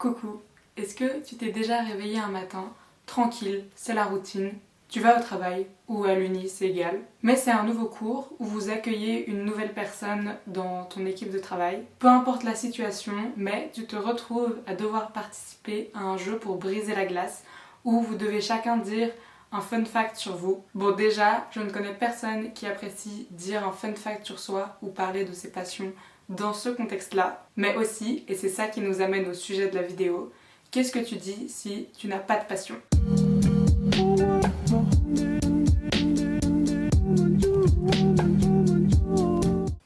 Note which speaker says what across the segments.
Speaker 1: Coucou, est-ce que tu t'es déjà réveillé un matin, tranquille, c'est la routine, tu vas au travail ou à l'uni, c'est égal, mais c'est un nouveau cours où vous accueillez une nouvelle personne dans ton équipe de travail. Peu importe la situation, mais tu te retrouves à devoir participer à un jeu pour briser la glace où vous devez chacun dire un fun fact sur vous. Bon, déjà, je ne connais personne qui apprécie dire un fun fact sur soi ou parler de ses passions dans ce contexte-là, mais aussi, et c'est ça qui nous amène au sujet de la vidéo, qu'est-ce que tu dis si tu n'as pas de passion ?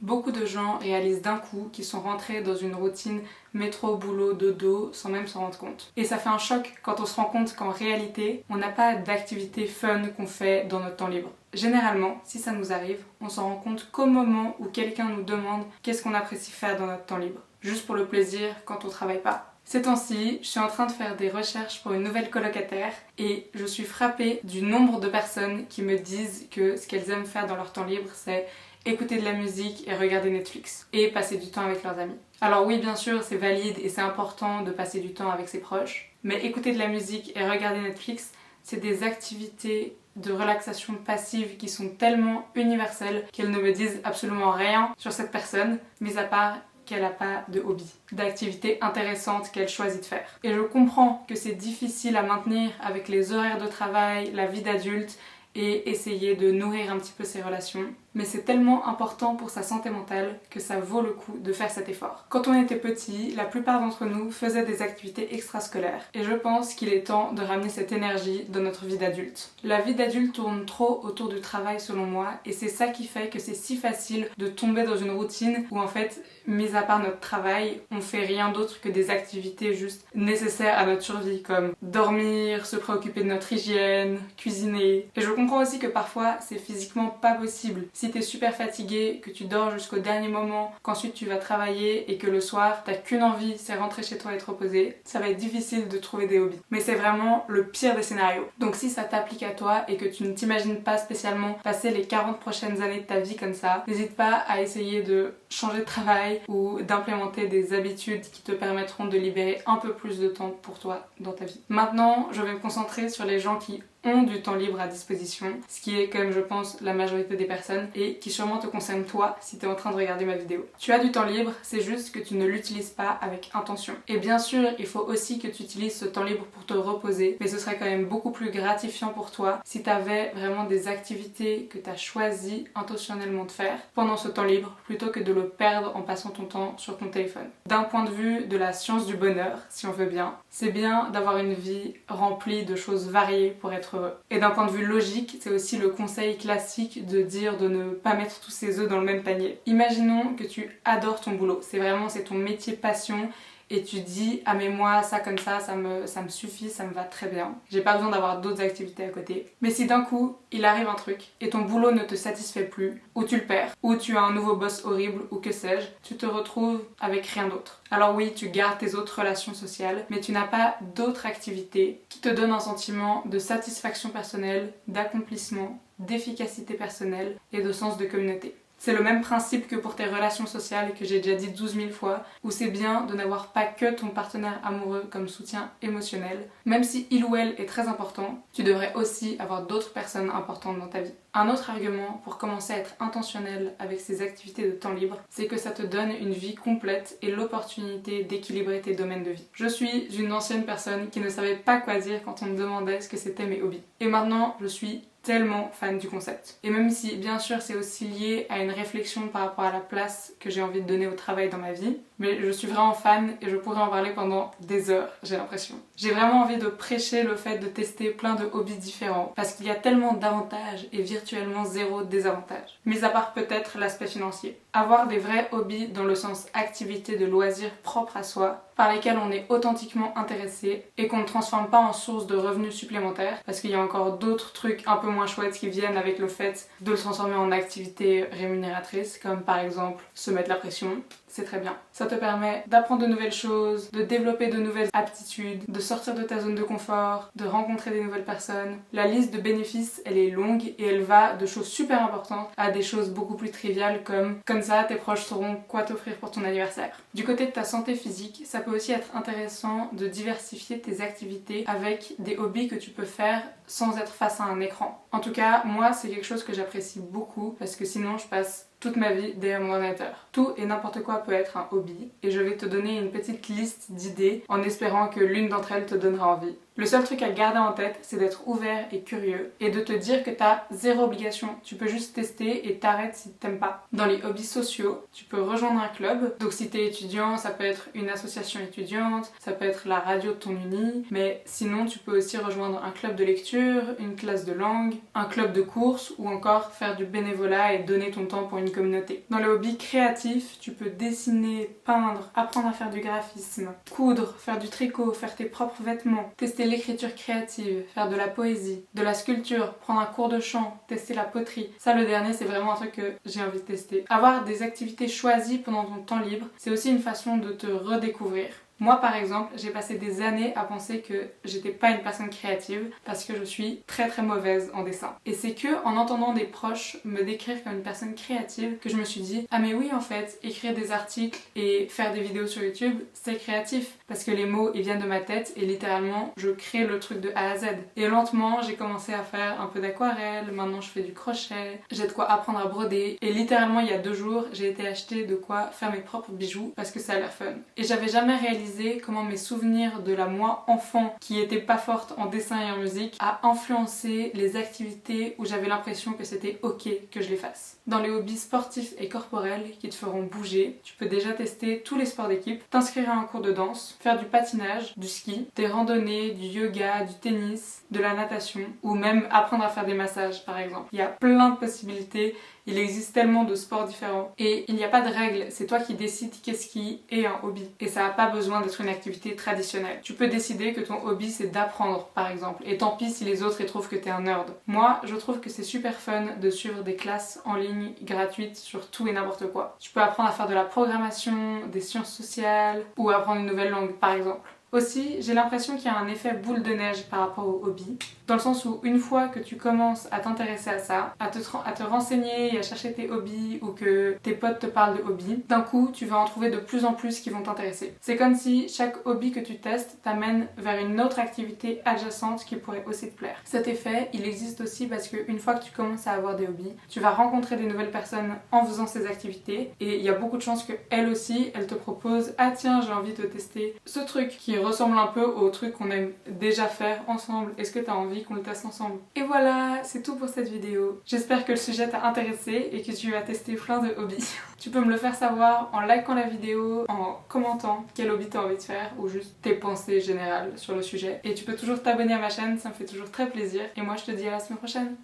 Speaker 1: Beaucoup de gens réalisent d'un coup qu'ils sont rentrés dans une routine métro, boulot, dodo sans même s'en rendre compte. Et ça fait un choc quand on se rend compte qu'en réalité, on n'a pas d'activité fun qu'on fait dans notre temps libre. Généralement, si ça nous arrive, on s'en rend compte qu'au moment où quelqu'un nous demande qu'est-ce qu'on apprécie faire dans notre temps libre. Juste pour le plaisir quand on travaille pas. Ces temps-ci, je suis en train de faire des recherches pour une nouvelle colocataire et je suis frappée du nombre de personnes qui me disent que ce qu'elles aiment faire dans leur temps libre, c'est écouter de la musique et regarder Netflix et passer du temps avec leurs amis. Alors oui, bien sûr, c'est valide et c'est important de passer du temps avec ses proches, mais écouter de la musique et regarder Netflix, c'est des activités de relaxation passive qui sont tellement universelles qu'elles ne me disent absolument rien sur cette personne, mis à part qu'elle n'a pas de hobby, d'activité intéressante qu'elle choisit de faire. Et je comprends que c'est difficile à maintenir avec les horaires de travail, la vie d'adulte et essayer de nourrir un petit peu ses relations. Mais c'est tellement important pour sa santé mentale que ça vaut le coup de faire cet effort. Quand on était petit, la plupart d'entre nous faisaient des activités extrascolaires et je pense qu'il est temps de ramener cette énergie dans notre vie d'adulte. La vie d'adulte tourne trop autour du travail selon moi et c'est ça qui fait que c'est si facile de tomber dans une routine où en fait, mis à part notre travail, on fait rien d'autre que des activités juste nécessaires à notre survie comme dormir, se préoccuper de notre hygiène, cuisiner. Et je comprends aussi que parfois c'est physiquement pas possible. Si t'es super fatigué, que tu dors jusqu'au dernier moment, qu'ensuite tu vas travailler et que le soir t'as qu'une envie, c'est rentrer chez toi et te reposer, ça va être difficile de trouver des hobbies. Mais c'est vraiment le pire des scénarios. Donc si ça t'applique à toi et que tu ne t'imagines pas spécialement passer les 40 prochaines années de ta vie comme ça, n'hésite pas à essayer de changer de travail ou d'implémenter des habitudes qui te permettront de libérer un peu plus de temps pour toi dans ta vie. Maintenant, je vais me concentrer sur les gens qui ont du temps libre à disposition, ce qui est quand même je pense la majorité des personnes et qui sûrement te concerne toi si tu es en train de regarder ma vidéo. Tu as du temps libre, c'est juste que tu ne l'utilises pas avec intention. Et bien sûr, il faut aussi que tu utilises ce temps libre pour te reposer, mais ce serait quand même beaucoup plus gratifiant pour toi si tu avais vraiment des activités que tu as choisi intentionnellement de faire pendant ce temps libre plutôt que de le perdre en passant ton temps sur ton téléphone. D'un point de vue de la science du bonheur, si on veut bien, c'est bien d'avoir une vie remplie de choses variées pour être heureux. Et d'un point de vue logique, c'est aussi le conseil classique de dire de ne pas mettre tous ses œufs dans le même panier. Imaginons que tu adores ton boulot, c'est ton métier passion et tu dis ah mais moi ça comme ça me suffit, ça me va très bien. J'ai pas besoin d'avoir d'autres activités à côté. Mais si d'un coup il arrive un truc et ton boulot ne te satisfait plus, ou tu le perds, ou tu as un nouveau boss horrible ou que sais-je, tu te retrouves avec rien d'autre. Alors oui, tu gardes tes autres relations sociales, mais tu n'as pas d'autres activités qui te donnent un sentiment de satisfaction personnelle, d'accomplissement, d'efficacité personnelle et de sens de communauté. C'est le même principe que pour tes relations sociales que j'ai déjà dit 12 000 fois, où c'est bien de n'avoir pas que ton partenaire amoureux comme soutien émotionnel. Même si il ou elle est très important, tu devrais aussi avoir d'autres personnes importantes dans ta vie. Un autre argument pour commencer à être intentionnel avec ces activités de temps libre, c'est que ça te donne une vie complète et l'opportunité d'équilibrer tes domaines de vie. Je suis une ancienne personne qui ne savait pas quoi dire quand on me demandait ce que c'était mes hobbies. Et maintenant, je suis tellement fan du concept. Et même si bien sûr c'est aussi lié à une réflexion par rapport à la place que j'ai envie de donner au travail dans ma vie, mais je suis vraiment fan et je pourrais en parler pendant des heures, j'ai l'impression. J'ai vraiment envie de prêcher le fait de tester plein de hobbies différents parce qu'il y a tellement d'avantages et virtuellement zéro désavantage. Mis à part peut-être l'aspect financier. Avoir des vrais hobbies dans le sens activité de loisirs propres à soi, par lesquels on est authentiquement intéressé et qu'on ne transforme pas en source de revenus supplémentaires parce qu'il y a encore d'autres trucs un peu moins chouettes qui viennent avec le fait de le transformer en activité rémunératrice comme par exemple se mettre la pression. C'est très bien. Ça te permet d'apprendre de nouvelles choses, de développer de nouvelles aptitudes, de sortir de ta zone de confort, de rencontrer des nouvelles personnes. La liste de bénéfices, elle est longue et elle va de choses super importantes à des choses beaucoup plus triviales comme ça, tes proches sauront quoi t'offrir pour ton anniversaire. Du côté de ta santé physique, ça peut aussi être intéressant de diversifier tes activités avec des hobbies que tu peux faire sans être face à un écran. En tout cas, moi, c'est quelque chose que j'apprécie beaucoup parce que sinon, je passe toute ma vie derrière mon ordinateur. Tout et n'importe quoi peut être un hobby et je vais te donner une petite liste d'idées en espérant que l'une d'entre elles te donnera envie. Le seul truc à garder en tête, c'est d'être ouvert et curieux et de te dire que t'as zéro obligation. Tu peux juste tester et t'arrêtes si t'aimes pas. Dans les hobbies sociaux, tu peux rejoindre un club. Donc si t'es étudiant, ça peut être une association étudiante, ça peut être la radio de ton uni, mais sinon tu peux aussi rejoindre un club de lecture, une classe de langue, un club de course ou encore faire du bénévolat et donner ton temps pour une communauté. Dans les hobbies créatifs, tu peux dessiner, peindre, apprendre à faire du graphisme, coudre, faire du tricot, faire tes propres vêtements, tester l'écriture créative, faire de la poésie, de la sculpture, prendre un cours de chant, tester la poterie. Ça, le dernier, c'est vraiment un truc que j'ai envie de tester. Avoir des activités choisies pendant ton temps libre, c'est aussi une façon de te redécouvrir. Moi par exemple, j'ai passé des années à penser que j'étais pas une personne créative parce que je suis très mauvaise en dessin. Et c'est que en entendant des proches me décrire comme une personne créative que je me suis dit ah mais oui en fait, écrire des articles et faire des vidéos sur YouTube, c'est créatif parce que les mots ils viennent de ma tête et littéralement je crée le truc de A à Z. Et lentement, j'ai commencé à faire un peu d'aquarelle, maintenant je fais du crochet, j'ai de quoi apprendre à broder et littéralement il y a 2 jours, j'ai été acheter de quoi faire mes propres bijoux parce que ça a l'air fun. Et j'avais jamais réalisé comment mes souvenirs de la moi enfant qui était pas forte en dessin et en musique a influencé les activités où j'avais l'impression que c'était ok que je les fasse. Dans les hobbies sportifs et corporels qui te feront bouger, tu peux déjà tester tous les sports d'équipe, t'inscrire à un cours de danse, faire du patinage, du ski, des randonnées, du yoga, du tennis, de la natation ou même apprendre à faire des massages par exemple. Il y a plein de possibilités. Il existe tellement de sports différents et il n'y a pas de règle, c'est toi qui décides qu'est-ce qui est un hobby et ça n'a pas besoin d'être une activité traditionnelle. Tu peux décider que ton hobby c'est d'apprendre par exemple et tant pis si les autres ils trouvent que t'es un nerd. Moi je trouve que c'est super fun de suivre des classes en ligne gratuites sur tout et n'importe quoi. Tu peux apprendre à faire de la programmation, des sciences sociales ou apprendre une nouvelle langue par exemple. Aussi, j'ai l'impression qu'il y a un effet boule de neige par rapport au hobby, dans le sens où une fois que tu commences à t'intéresser à ça, à te renseigner et à chercher tes hobbies ou que tes potes te parlent de hobbies, d'un coup tu vas en trouver de plus en plus qui vont t'intéresser. C'est comme si chaque hobby que tu testes t'amène vers une autre activité adjacente qui pourrait aussi te plaire. Cet effet, il existe aussi parce qu'une fois que tu commences à avoir des hobbies, tu vas rencontrer des nouvelles personnes en faisant ces activités et il y a beaucoup de chances qu'elles aussi, elles te proposent « Ah tiens, j'ai envie de tester ce truc qui ressemble un peu au truc qu'on aime déjà faire ensemble. Est-ce que t'as envie qu'on le teste ensemble ?» Et voilà, c'est tout pour cette vidéo. J'espère que le sujet t'a intéressé et que tu vas tester plein de hobbies. Tu peux me le faire savoir en likant la vidéo, en commentant quel hobby t'as envie de faire ou juste tes pensées générales sur le sujet. Et tu peux toujours t'abonner à ma chaîne, ça me fait toujours très plaisir. Et moi je te dis à la semaine prochaine.